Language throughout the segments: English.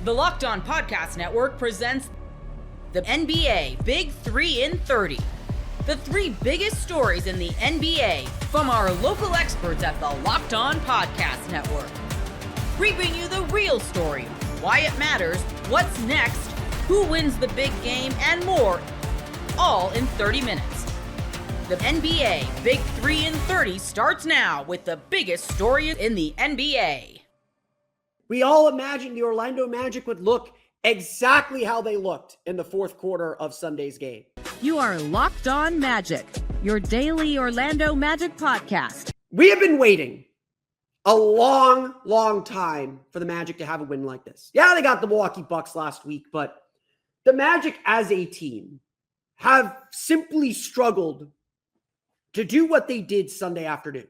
The Locked On Podcast Network presents the NBA Big 3 in 30. The three biggest stories in the NBA from our local experts at the Locked On Podcast Network. We bring you the real story, why it matters, what's next, who wins the big game, and more, all in 30 minutes. The NBA Big 3 in 30 starts now with the biggest story in the NBA. We all imagined the Orlando Magic would look exactly how they looked in the fourth quarter of Sunday's game. You are Locked On Magic, your daily Orlando Magic podcast. We have been waiting a long time for the Magic to have a win like this. Yeah, they got the Milwaukee Bucks last week, but the Magic as a team have simply struggled to do what they did Sunday afternoon.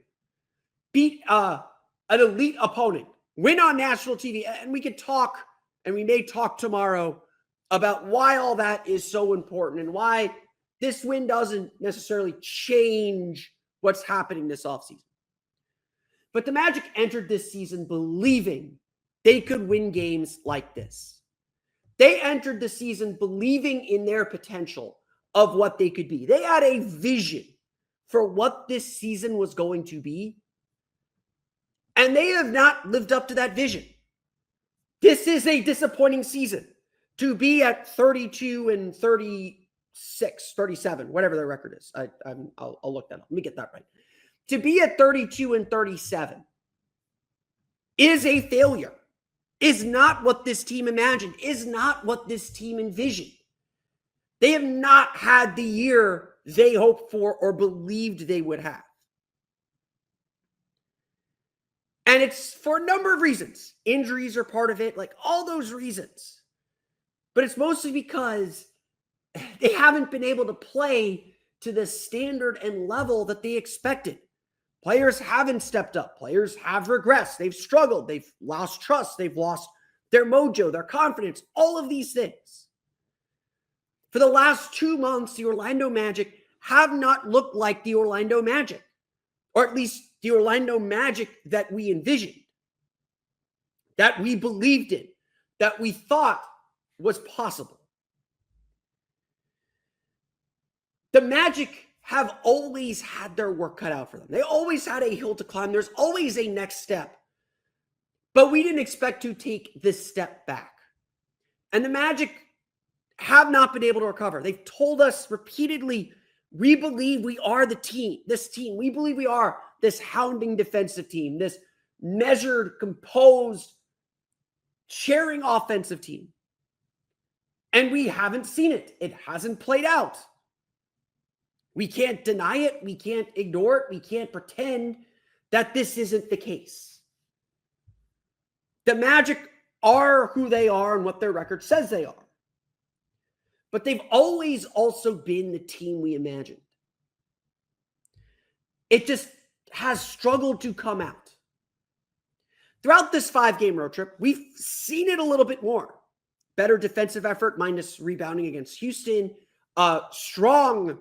Beat an elite opponent, win on national TV, and we could talk, and we may talk tomorrow about why all that is so important and why this win doesn't necessarily change what's happening this offseason. But the Magic entered this season believing they could win games like this. They entered the season believing in their potential of what they could be. They had a vision for what this season was going to be, and they have not lived up to that vision. This is a disappointing season to be at 32 and 36, 37, whatever their record is. I'll look that up. Let me get that right. To be at 32 and 37 is a failure, is not what this team imagined, is not what this team envisioned. They have not had the year they hoped for or believed they would have. And it's for a number of reasons. Injuries are part of it, like all those reasons. But it's mostly because they haven't been able to play to the standard and level that they expected. Players haven't stepped up. Players have regressed. They've struggled. They've lost trust. They've lost their mojo, their confidence, all of these things. For the last 2 months, the Orlando Magic have not looked like the Orlando Magic, or at least the Orlando Magic that we envisioned, that we believed in, that we thought was possible. The Magic have always had their work cut out for them. They always had a hill to climb. There's always a next step. But we didn't expect to take this step back. And the Magic have not been able to recover. They've told us repeatedly, we believe we are the team, this team. We believe we are this hounding defensive team, this measured, composed, sharing offensive team. And we haven't seen it. It hasn't played out. We can't deny it. We can't ignore it. We can't pretend that this isn't the case. The Magic are who they are and what their record says they are. But they've always also been the team we imagined. It just has struggled to come out. Throughout this 5-game road trip, we've seen it a little bit more. Better defensive effort, minus rebounding against Houston. Strong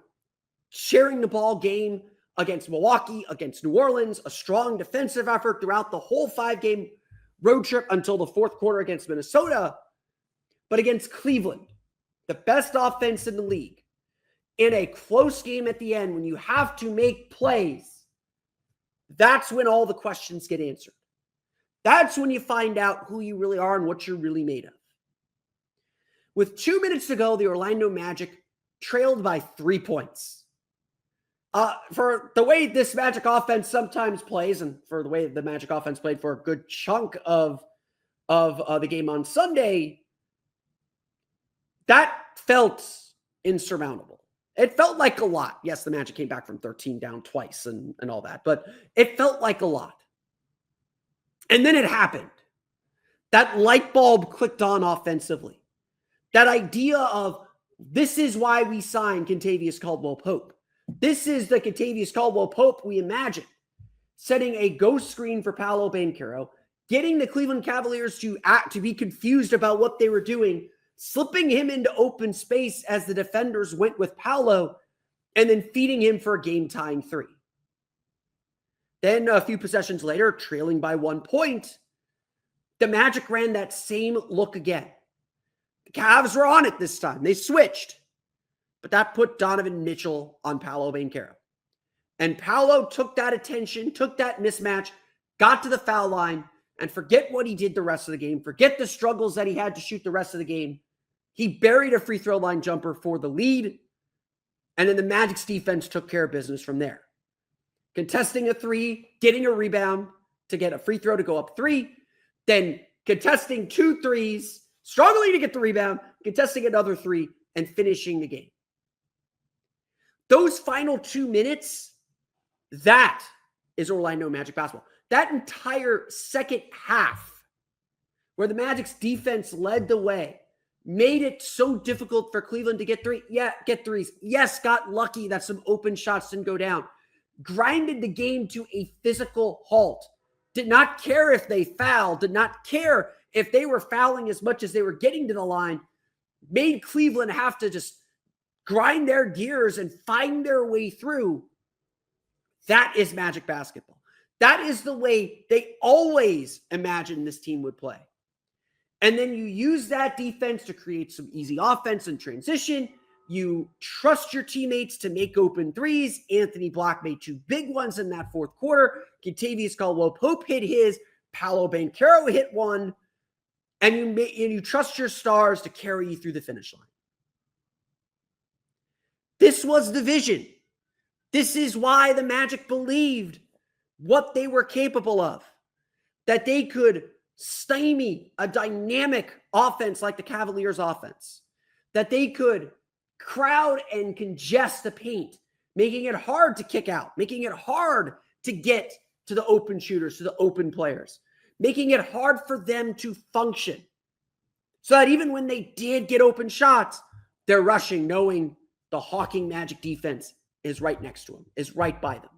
sharing the ball game against Milwaukee, against New Orleans. A strong defensive effort throughout the whole 5-game road trip until the fourth quarter against Minnesota. But against Cleveland, the best offense in the league, in a close game at the end, when you have to make plays, that's when all the questions get answered. That's when you find out who you really are and what you're really made of. With 2 minutes to go, the Orlando Magic trailed by 3 points. For the way this Magic offense sometimes plays, and for the way the Magic offense played for a good chunk of the game on Sunday, that felt insurmountable. It felt like a lot. Yes, the Magic came back from 13 down twice and all that, but it felt like a lot. And then it happened. That light bulb clicked on offensively. That idea of, this is why we signed Kentavious Caldwell-Pope. This is the Kentavious Caldwell-Pope we imagined. Setting a ghost screen for Paolo Banchero, getting the Cleveland Cavaliers to be confused about what they were doing, slipping him into open space as the defenders went with Paolo, and then feeding him for a game-tying 3. Then a few possessions later, trailing by 1 point, The Magic ran that same look again. The Cavs were on it this time. They switched. But that put Donovan Mitchell on Paolo Banchero. And Paolo took that attention, took that mismatch, got to the foul line, and forget what he did the rest of the game. Forget the struggles that he had to shoot the rest of the game. He buried a free throw line jumper for the lead. And then the Magic's defense took care of business from there. Contesting a three, getting a rebound to get a free throw to go up 3, then contesting 2 threes, struggling to get the rebound, contesting another 3, and finishing the game. Those final 2 minutes, that is Orlando Magic basketball. That entire second half, where the Magic's defense led the way, made it so difficult for Cleveland to get threes. Yes, got lucky that some open shots didn't go down. Grinded the game to a physical halt. Did not care if they fouled. Did not care if they were fouling as much as they were getting to the line. Made Cleveland have to just grind their gears and find their way through. That is Magic basketball. That is the way they always imagined this team would play. And then you use that defense to create some easy offense and transition. You trust your teammates to make open threes. Anthony Black made 2 big ones in that fourth quarter. Kentavious Caldwell-Pope hit his. Paolo Banchero hit one. And you trust your stars to carry you through the finish line. This was the vision. This is why the Magic believed what they were capable of. That they could stymie a dynamic offense like the Cavaliers' offense. That they could crowd and congest the paint, making it hard to kick out, making it hard to get to the open shooters, to the open players, making it hard for them to function. So that even when they did get open shots, they're rushing, knowing the Hawking Magic defense is right next to them, is right by them.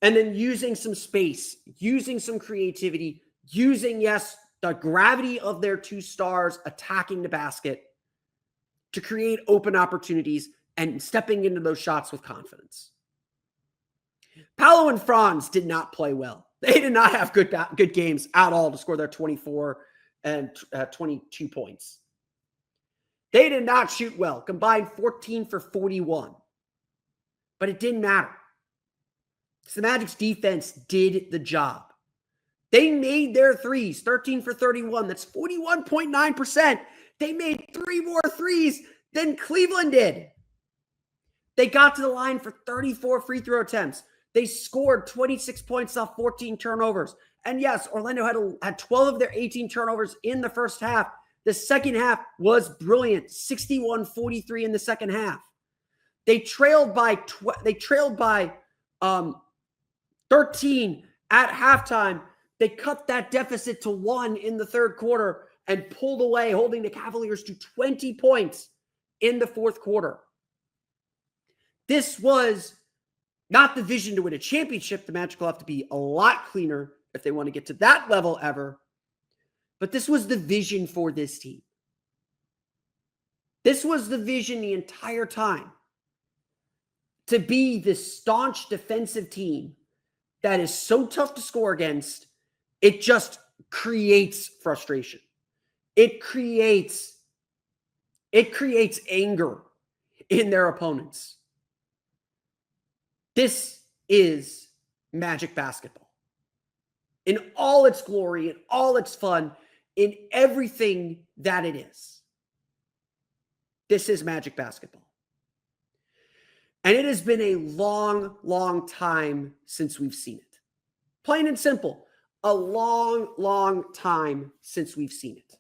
And then using some space, using some creativity, using, yes, the gravity of their 2 stars attacking the basket to create open opportunities and stepping into those shots with confidence. Paolo and Franz did not play well. They did not have good games at all to score their 24 and 22 points. They did not shoot well, combined 14 for 41. But it didn't matter. The Magic's defense did the job. They made their threes, 13 for 31. That's 41.9%. They made 3 more threes than Cleveland did. They got to the line for 34 free throw attempts. They scored 26 points off 14 turnovers. And yes, Orlando had 12 of their 18 turnovers in the first half. The second half was brilliant, 61-43 in the second half. They trailed by 13 at halftime. They cut that deficit to 1 in the third quarter and pulled away, holding the Cavaliers to 20 points in the fourth quarter. This was not the vision to win a championship. The Magic will have to be a lot cleaner if they want to get to that level ever. But this was the vision for this team. This was the vision the entire time. To be this staunch defensive team that is so tough to score against, it just creates frustration. It creates anger in their opponents. This is Magic basketball. In all its glory, in all its fun, in everything that it is. This is Magic basketball. And it has been a long, long time since we've seen it. Plain and simple. A long, long time since we've seen it.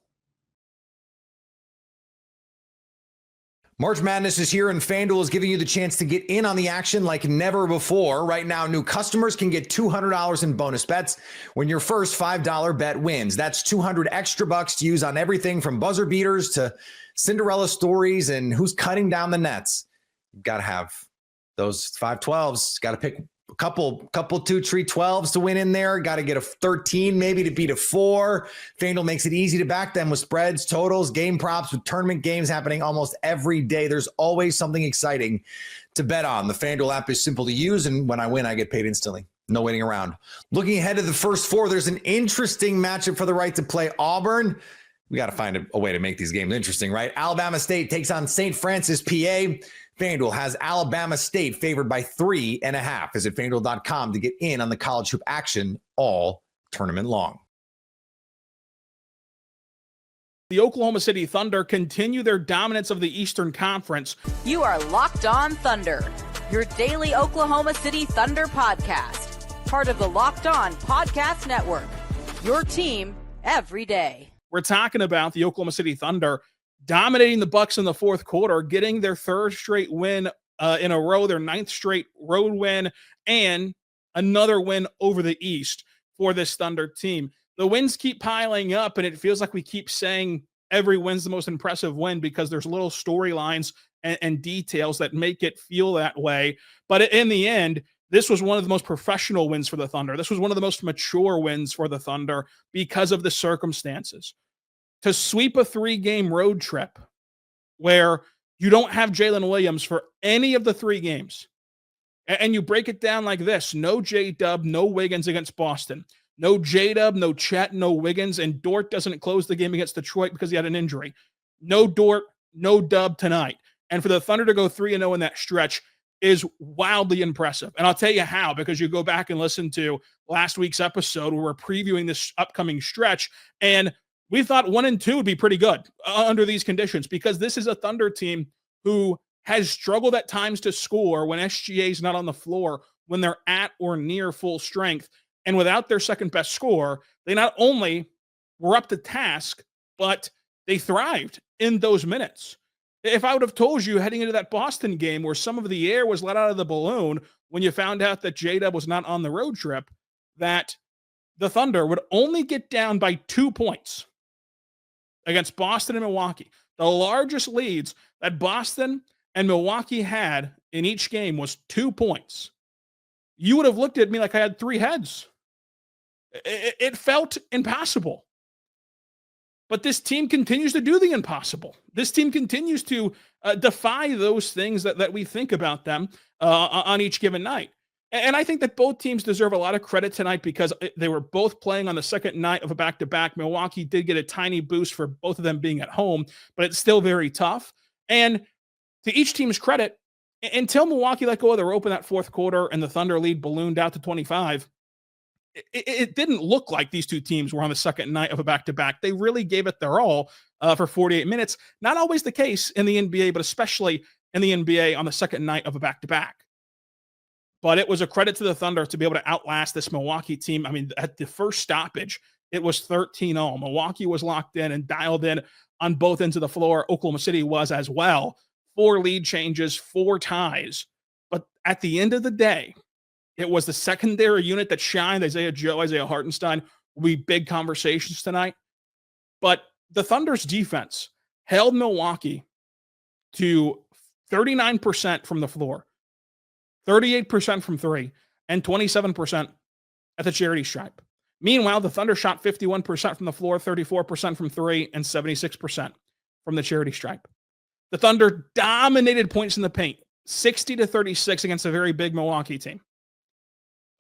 March Madness is here, and FanDuel is giving you the chance to get in on the action like never before. Right now, new customers can get $200 in bonus bets when your first $5 bet wins. That's $200 extra bucks to use on everything from buzzer beaters to Cinderella stories and who's cutting down the nets. You've got to have those 5-12s. Got to pick a couple 2-3 12s to win in there. Got to get a 13 maybe to beat a 4. FanDuel makes it easy to back them with spreads, totals, game props, with tournament games happening almost every day. There's always something exciting to bet on. The FanDuel app is simple to use, and when I win, I get paid instantly. No waiting around. Looking ahead to the first four, there's an interesting matchup for the right to play Auburn. We got to find a way to make these games interesting, right? Alabama State takes on St. Francis, PA. FanDuel has Alabama State favored by 3.5. Visit FanDuel.com to get in on the college hoop action all tournament long. The Oklahoma City Thunder continue their dominance of the Eastern Conference. You are Locked On Thunder, your daily Oklahoma City Thunder podcast. Part of the Locked On Podcast Network, your team every day. We're talking about the Oklahoma City Thunder dominating the Bucks in the fourth quarter, getting their third straight win in a row, their ninth straight road win, and another win over the East for this Thunder team. The wins keep piling up, and it feels like we keep saying every win's the most impressive win because there's little storylines and details that make it feel that way. But in the end, this was one of the most professional wins for the Thunder. This was one of the most mature wins for the Thunder because of the circumstances. To sweep a 3-game road trip where you don't have Jalen Williams for any of the 3 games, and you break it down like this: no J-Dub, no Wiggins against Boston, no J-Dub, no Chet, no Wiggins, and Dort doesn't close the game against Detroit because he had an injury. No Dort, no Dub tonight. And for the Thunder to go 3-0 in that stretch is wildly impressive. And I'll tell you how, because you go back and listen to last week's episode where we're previewing this upcoming stretch, and we thought 1 and 2 would be pretty good under these conditions, because this is a Thunder team who has struggled at times to score when SGA is not on the floor, when they're at or near full strength. And without their second best scorer, they not only were up to task, but they thrived in those minutes. If I would have told you heading into that Boston game where some of the air was let out of the balloon when you found out that J-Dub was not on the road trip, that the Thunder would only get down by 2 points against Boston and Milwaukee. The largest leads that Boston and Milwaukee had in each game was 2 points. You would have looked at me like I had 3 heads. It felt impossible. But this team continues to do the impossible. This team continues to defy those things that we think about them on each given night. And I think that both teams deserve a lot of credit tonight because they were both playing on the second night of a back-to-back. Milwaukee did get a tiny boost for both of them being at home, but it's still very tough. And to each team's credit, until Milwaukee let go of the rope in that fourth quarter and the Thunder lead ballooned out to 25, it didn't look like these two teams were on the second night of a back-to-back. They really gave it their all for 48 minutes. Not always the case in the NBA, but especially in the NBA on the second night of a back-to-back. But it was a credit to the Thunder to be able to outlast this Milwaukee team. I mean, at the first stoppage, it was 13-0. Milwaukee was locked in and dialed in on both ends of the floor. Oklahoma City was as well. 4 lead changes, 4 ties. But at the end of the day, it was the secondary unit that shined. Isaiah Joe, Isaiah Hartenstein will be big conversations tonight. But the Thunder's defense held Milwaukee to 39% from the floor, 38% from 3, and 27% at the charity stripe. Meanwhile, the Thunder shot 51% from the floor, 34% from 3, and 76% from the charity stripe. The Thunder dominated points in the paint, 60-36 against a very big Milwaukee team.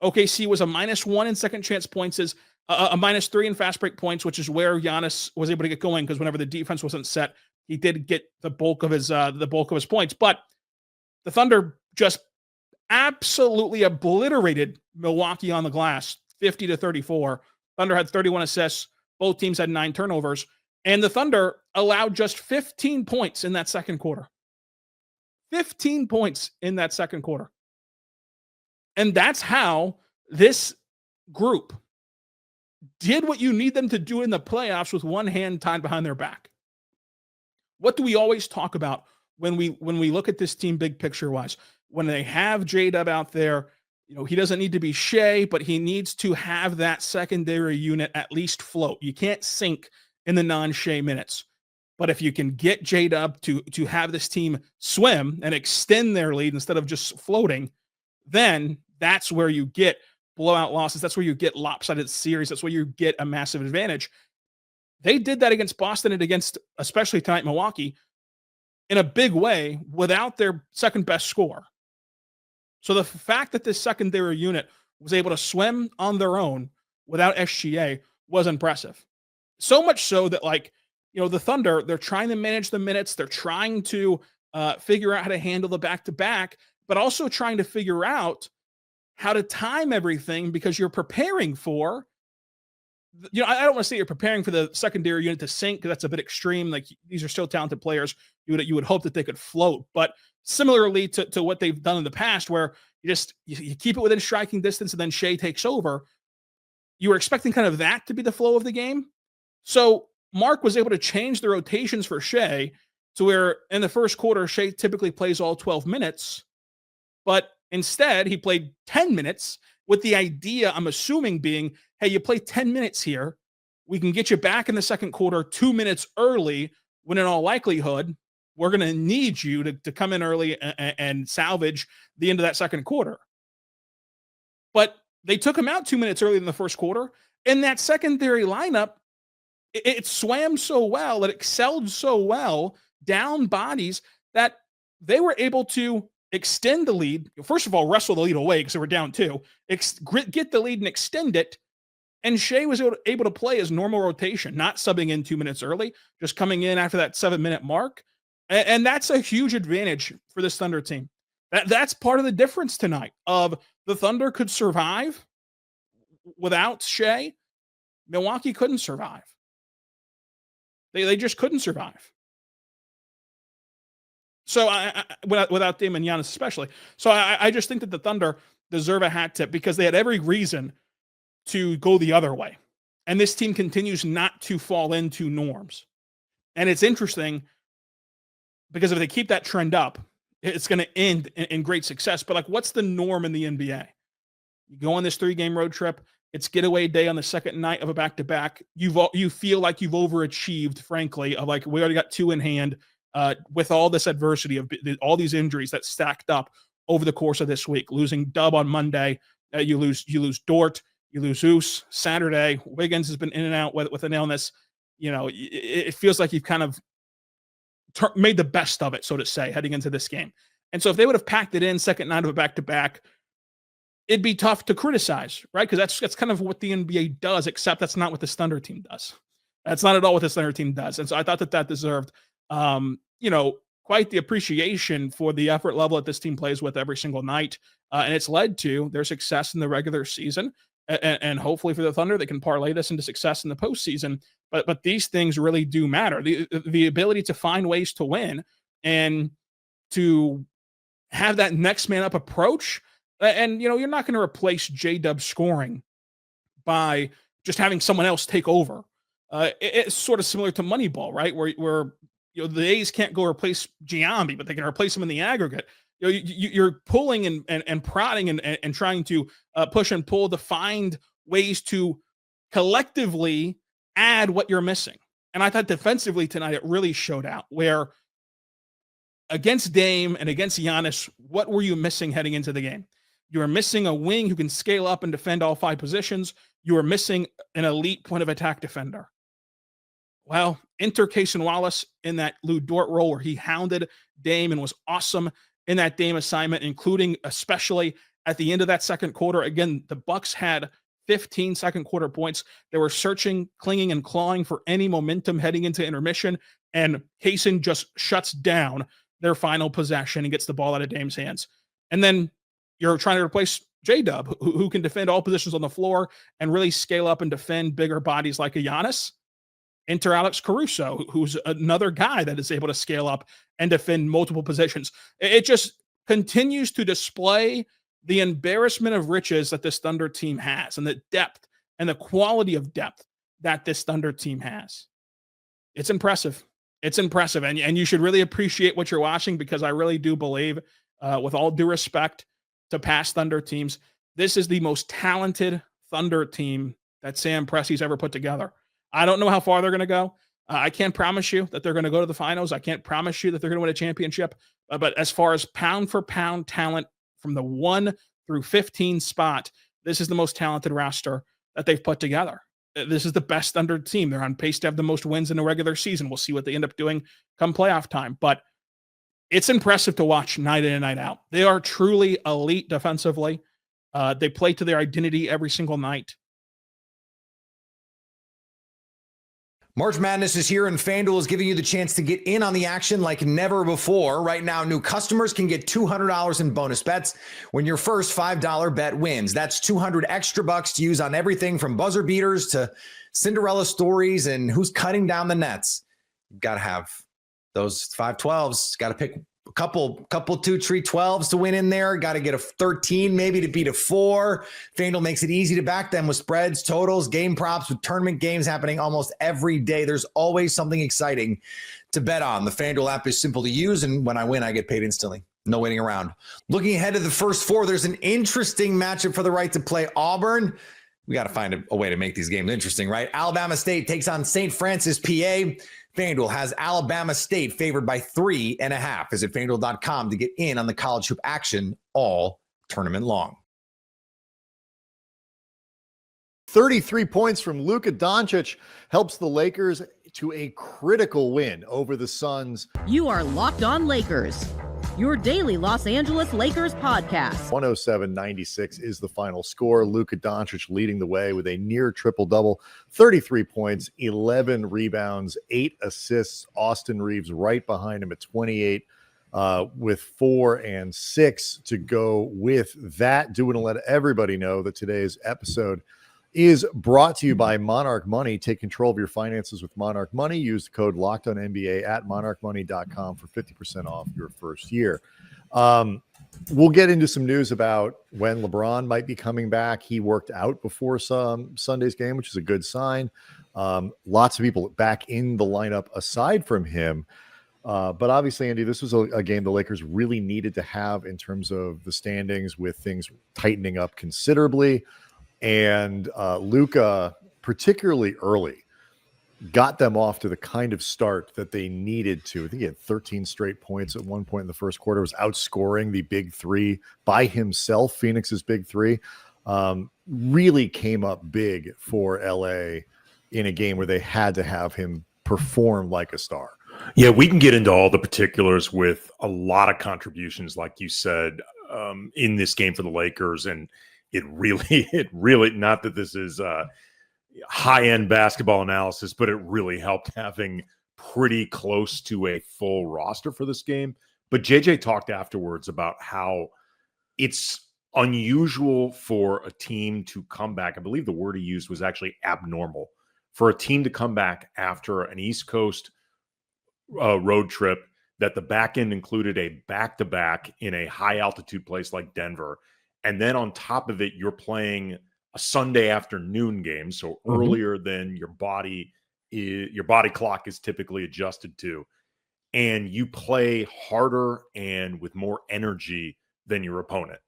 OKC was a -1 in second chance points, is a -3 in fast break points, which is where Giannis was able to get going because whenever the defense wasn't set, he did get the bulk of his points. But the Thunder just absolutely obliterated Milwaukee on the glass, 50-34. Thunder had 31 assists. Both teams had 9 turnovers. And the Thunder allowed just 15 points in that second quarter. 15 points in that second quarter. And that's how this group did what you need them to do in the playoffs with one hand tied behind their back. What do we always talk about when we look at this team big picture wise? When they have J-Dub out there, you know, he doesn't need to be Shea, but he needs to have that secondary unit at least float. You can't sink in the non-Shea minutes. But if you can get J-Dub to have this team swim and extend their lead instead of just floating, then that's where you get blowout losses. That's where you get lopsided series. That's where you get a massive advantage. They did that against Boston and against, especially tonight, Milwaukee, in a big way without their second best scorer. So the fact that this secondary unit was able to swim on their own without SGA was impressive. So much so that, like, the Thunder, they're trying to manage the minutes. They're trying to figure out how to handle the back-to-back, but also trying to figure out how to time everything, because you're preparing for, I don't want to say you're preparing for the secondary unit to sink, because that's a bit extreme. Like, these are still talented players. You would hope that they could float, but similarly to what they've done in the past, where you keep it within striking distance and then Shea takes over, you were expecting kind of that to be the flow of the game. So Mark was able to change the rotations for Shea to where in the first quarter, Shea typically plays all 12 minutes, but instead he played 10 minutes with the idea, I'm assuming, being, hey, you play 10 minutes here, we can get you back in the second quarter 2 minutes early, when in all likelihood, we're going to need you to come in early and salvage the end of that second quarter. But they took him out 2 minutes early in the first quarter, and that secondary lineup, it swam so well, it excelled so well down bodies, that they were able to extend the lead. First of all, wrestle the lead away because they were down 2, get the lead and extend it. And Shea was able to play his normal rotation, not subbing in 2 minutes early, just coming in after that 7-minute mark. And that's a huge advantage for this Thunder team. That's part of the difference tonight, of the Thunder could survive without Shea. Milwaukee couldn't survive. They just couldn't survive. So without Dame and Giannis especially. So I just think that the Thunder deserve a hat tip, because they had every reason to go the other way. And this team continues not to fall into norms. And it's interesting, because if they keep that trend up, it's going to end in great success. But, like, what's the norm in the NBA? You go on this 3-game road trip. It's getaway day on the second night of a back-to-back. You feel like you've overachieved, frankly, of like, we already got 2 in hand, with all this adversity of all these injuries that stacked up over the course of this week. Losing Dub on Monday, you lose Dort, you lose Zeus Saturday. Wiggins has been in and out with an illness. It feels like you've kind of made the best of it, so to say, heading into this game. And so if they would have packed it in second night of a back-to-back, it'd be tough to criticize, right? Because that's kind of what the NBA does, except that's not what the Thunder team does. That's not at all what the Thunder team does. And so I thought that deserved, quite the appreciation for the effort level that this team plays with every single night. And it's led to their success in the regular season. And hopefully for the Thunder, they can parlay this into success in the postseason. But these things really do matter. The ability to find ways to win and to have that next man up approach. And, you're not going to replace J-Dub scoring by just having someone else take over. It's sort of similar to Moneyball, right? Where the A's can't go replace Giambi, but they can replace him in the aggregate. You're pulling and prodding and trying to push and pull to find ways to collectively add what you're missing. And I thought defensively tonight, it really showed out, where against Dame and against Giannis, what were you missing heading into the game? You were missing a wing who can scale up and defend all 5 positions. You were missing an elite point of attack defender. Well, enter Cason Wallace in that Lou Dort role, where he hounded Dame and was awesome in that Dame assignment, including especially at the end of that second quarter. Again, the Bucks had 15 second quarter points. They were searching, clinging, and clawing for any momentum heading into intermission, and Cason just shuts down their final possession and gets the ball out of Dame's hands. And then you're trying to replace J-Dub, who can defend all positions on the floor and really scale up and defend bigger bodies like a Giannis. Enter Alex Caruso, who's another guy that is able to scale up and defend multiple positions. It just continues to display the embarrassment of riches that this Thunder team has, and the depth and the quality of depth that this Thunder team has. It's impressive. It's impressive. And you should really appreciate what you're watching, because I really do believe, with all due respect to past Thunder teams, this is the most talented Thunder team that Sam Presti's ever put together. I don't know how far they're going to go. I can't promise you that they're going to go to the finals. I can't promise you that they're going to win a championship. But as far as pound for pound talent from the 1 through 15 spot, this is the most talented roster that they've put together. This is the best Thunder team. They're on pace to have the most wins in the regular season. We'll see what they end up doing come playoff time. But it's impressive to watch night in and night out. They are truly elite defensively. They play to their identity every single night. March Madness is here, and FanDuel is giving you the chance to get in on the action like never before. Right now, new customers can get $200 in bonus bets when your first $5 bet wins. That's 200 extra bucks to use on everything from buzzer beaters to Cinderella stories and who's cutting down the nets. You've got to have those 512s. Got to pick a couple 2-3 12s to win in there. Got to get a 13 maybe to beat a 4. FanDuel makes it easy to back them with spreads, totals, game props, with tournament games happening almost every day. There's always something exciting to bet on. The FanDuel app is simple to use, and when I win, I get paid instantly. No waiting around. Looking ahead to the first 4, there's an interesting matchup for the right to play Auburn. We got to find a way to make these games interesting, right? Alabama State takes on St. Francis, PA. FanDuel has Alabama State favored by 3.5. Visit FanDuel.com to get in on the college hoop action all tournament long. 33 points from Luka Doncic helps the Lakers to a critical win over the Suns. You are Locked On Lakers, your daily Los Angeles Lakers podcast. 107-96 is the final score. Luka Doncic leading the way with a near triple-double, 33 points, 11 rebounds, 8 assists. Austin Reeves right behind him at 28 with 4 and 6 to go with that. Do want to let everybody know that today's episode is brought to you by Monarch Money. Take control of your finances with Monarch Money. Use the code LOCKEDONNBA at monarchmoney.com for 50% off your first year. We'll get into some news about when LeBron might be coming back. He worked out before Sunday's game, which is a good sign. Lots of people back in the lineup aside from him. But obviously, Andy, this was a game the Lakers really needed to have in terms of the standings, with things tightening up considerably. And Luka, particularly early, got them off to the kind of start that they needed to. I think he had 13 straight points at one point in the first quarter, was outscoring the big 3 by himself. Phoenix's big 3 really came up big for LA in a game where they had to have him perform like a star. Yeah, we can get into all the particulars with a lot of contributions, like you said, in this game for the Lakers. And it really, not that this is high-end basketball analysis, but it really helped having pretty close to a full roster for this game. But JJ talked afterwards about how it's unusual for a team to come back. I believe the word he used was actually abnormal for a team to come back after an East Coast road trip, that the back end included a back-to-back in a high-altitude place like Denver. And then on top of it, you're playing a Sunday afternoon game, so earlier than your body clock is typically adjusted to, and you play harder and with more energy than your opponent.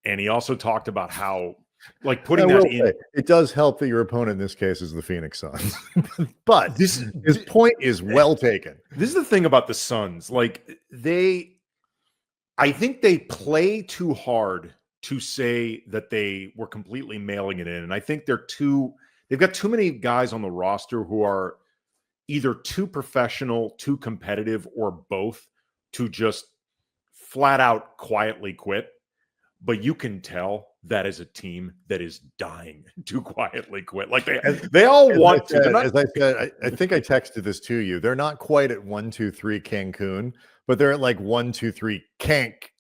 And he also talked about how, like, putting that in, it does help that your opponent in this case is the Phoenix Suns. But his point is well taken. This is the thing about the Suns. Like, I think they play too hard to say that they were completely mailing it in. And I think they've got too many guys on the roster who are either too professional, too competitive, or both, to just flat out quietly quit. But you can tell that is a team that is dying to quietly quit. Like they all want to. As I said, I think I texted this to you. They're not quite at 1, 2, 3 Cancun, but they're at like 1, 2, 3 Cank.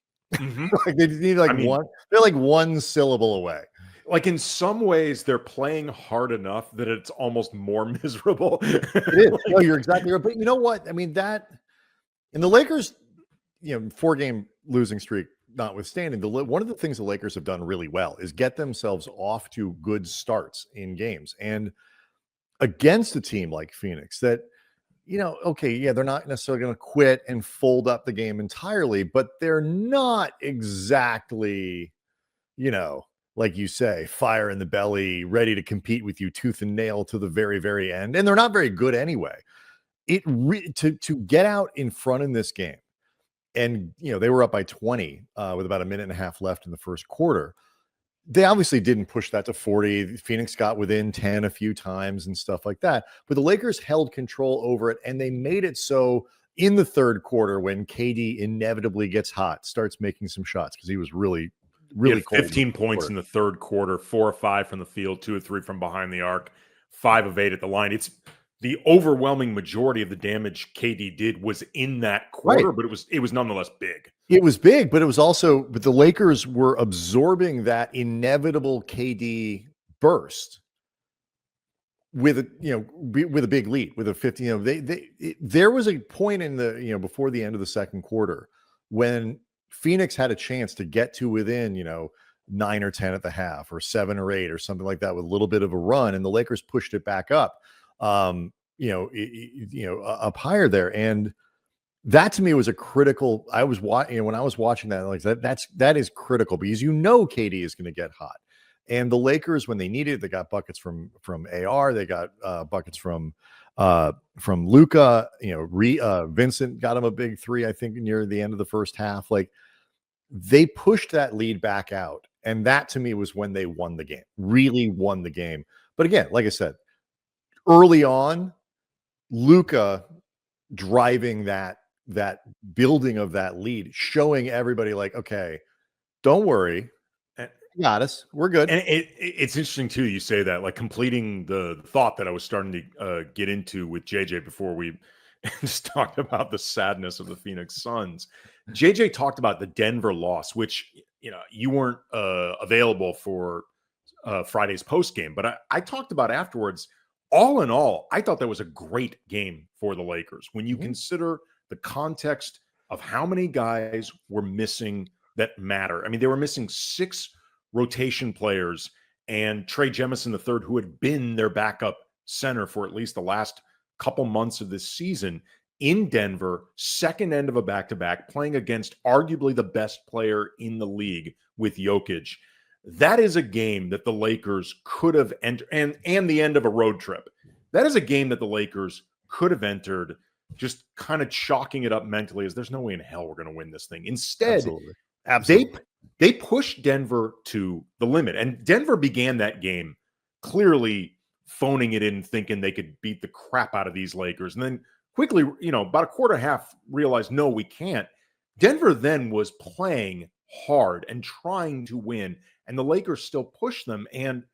Like they need one. They're like one syllable away. Like, in some ways, they're playing hard enough that it's almost more miserable. It is. No, you're exactly right. But you know what? I mean, that in the Lakers, 4-game losing streak notwithstanding, one of the things the Lakers have done really well is get themselves off to good starts in games. And against a team like Phoenix that, they're not necessarily going to quit and fold up the game entirely, but they're not exactly, like you say, fire in the belly, ready to compete with you tooth and nail to the very, very end. And they're not very good anyway. To get out in front in this game, and they were up by 20 with about a minute and a half left in the first quarter. They obviously didn't push that to 40. Phoenix got within 10 a few times and stuff like that. But the Lakers held control over it, and they made it so in the third quarter, when KD inevitably gets hot, starts making some shots, because he was really really He had 15 points in the third quarter, 4 or 5 from the field, 2 or 3 from behind the arc, 5 of 8 at the line. It's the overwhelming majority of the damage KD did was in that quarter, but it was nonetheless big. It was big, but it was also, but the Lakers were absorbing that inevitable KD burst with a big lead, with a 50. There was a point in the before the end of the second quarter when Phoenix had a chance to get to within 9 or 10 at the half, or 7 or 8 or something like that, with a little bit of a run, and the Lakers pushed it back up, up higher there, and that to me was a critical. I was watching when I was watching that, like that is critical, because KD is going to get hot. And the Lakers, when they needed it, they got buckets from AR. They got buckets from Luka. Vincent got him a big 3, I think, near the end of the first half. Like, they pushed that lead back out, and that to me was when they won the game. Really won the game. But again, like I said, early on, Luka driving that building of that lead, showing everybody like, okay, don't worry. Got us. We're good. And it's interesting too. You say that, like, completing the thought that I was starting to get into with JJ before we just talked about the sadness of the Phoenix Suns. JJ talked about the Denver loss, which you weren't available for Friday's post game, but I talked about afterwards. All in all, I thought that was a great game for the Lakers when you consider the context of how many guys were missing that matter. I mean, they were missing 6 rotation players, and Trey Jemison III, who had been their backup center for at least the last couple months of this season, in Denver, second end of a back-to-back, playing against arguably the best player in the league with Jokic. That is a game that the Lakers could have entered, and the end of a road trip. That is a game that the Lakers could have entered, just kind of chalking it up mentally as there's no way in hell we're going to win this thing. Instead, Absolutely. They pushed Denver to the limit, and Denver began that game clearly phoning it in, thinking they could beat the crap out of these Lakers, and then quickly, about a quarter half, realized, no, we can't. Denver then was playing hard and trying to win, and the Lakers still pushed them. And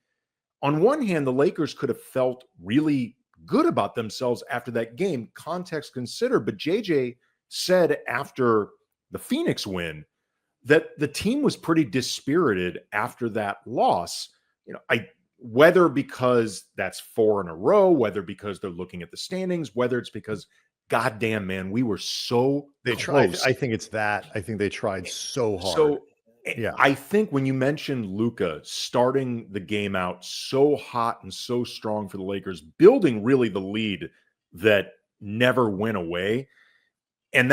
on one hand, the Lakers could have felt really good about themselves after that game, context considered, but JJ said after the Phoenix win that the team was pretty dispirited after that loss. Whether because that's 4 in a row, whether because they're looking at the standings, whether it's because, goddamn, man, we were so they close. tried. I think it's that. I think they tried so hard. So yeah, I think when you mentioned Luka starting the game out so hot and so strong for the Lakers, building really the lead that never went away. And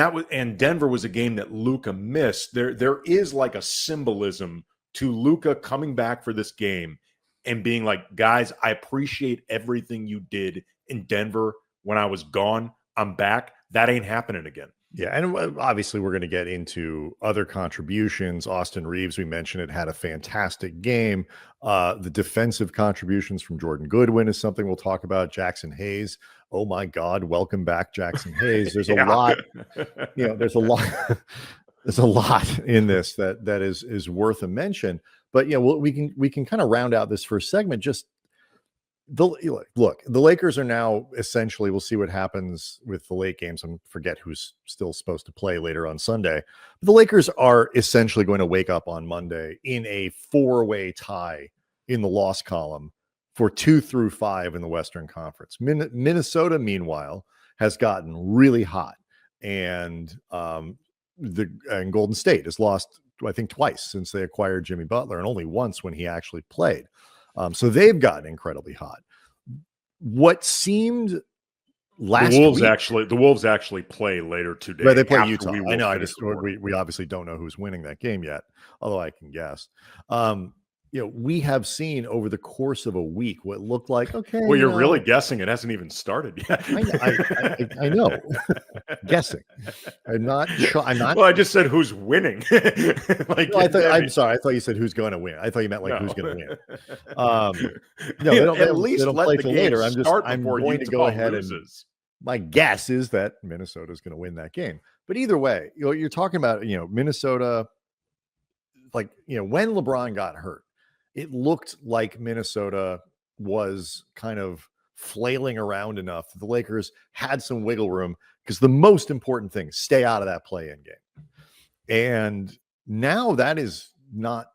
Denver was a game that Luka missed. There is like a symbolism to Luka coming back for this game and being like, guys, I appreciate everything you did in Denver when I was gone. I'm back. That ain't happening again. Yeah, and obviously we're going to get into other contributions. Austin Reeves, we mentioned it, had a fantastic game. The defensive contributions from Jordan Goodwin is something we'll talk about. Jackson Hayes, oh my God, welcome back, Jackson Hayes. There's a lot, there's a lot, there's a lot in this that is worth a mention. But we can kind of round out this first segment. Just the Lakers are now essentially, we'll see what happens with the late games and forget who's still supposed to play later on Sunday. The Lakers are essentially going to wake up on Monday in a 4-way tie in the loss column for 2 through 5 in the Western Conference. Minnesota, meanwhile, has gotten really hot, and Golden State has lost, I think, twice since they acquired Jimmy Butler, and only once when he actually played. So they've gotten incredibly hot. What seemed last week, the Wolves actually play later today. Right, they play Utah. I know. We obviously don't know who's winning that game yet, although I can guess. We have seen over the course of a week what looked like, okay. Well, you're really guessing. It hasn't even started yet. I know. Guessing. I'm not sure. I'm not. Well, I just said who's winning. I'm sorry. I thought you said who's going to win. I thought you meant who's going to win. They don't play till later. I'm going to go ahead and my guess is that Minnesota is going to win that game. But either way, you're talking about, Minnesota like, when LeBron got hurt, it looked like Minnesota was kind of flailing around enough that the Lakers had some wiggle room, because the most important thing, stay out of that play-in game. And now that is not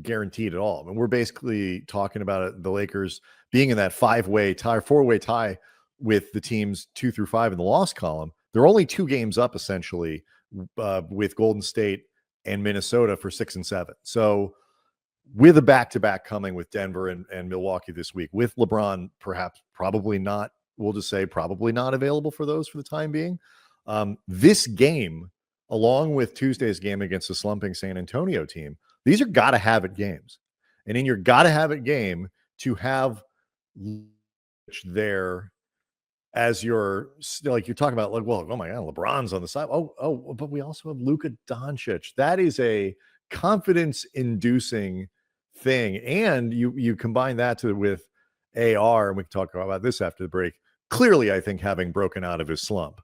guaranteed at all. I mean, we're basically talking about the Lakers being in that four-way tie with the teams 2 through 5 in the loss column. They're only 2 games up essentially with Golden State and Minnesota for 6 and 7. So with a back-to-back coming with Denver and Milwaukee this week, with LeBron probably not available for those for the time being, this game, along with Tuesday's game against the slumping San Antonio team, these are gotta-have-it games. And in your gotta-have-it game, to have there as you're talking about, like, well, oh my God, LeBron's on the side. But we also have Luka Doncic. That is a confidence-inducing thing. And you combine that with AR, and we can talk about this after the break. Clearly, I think, having broken out of his slump.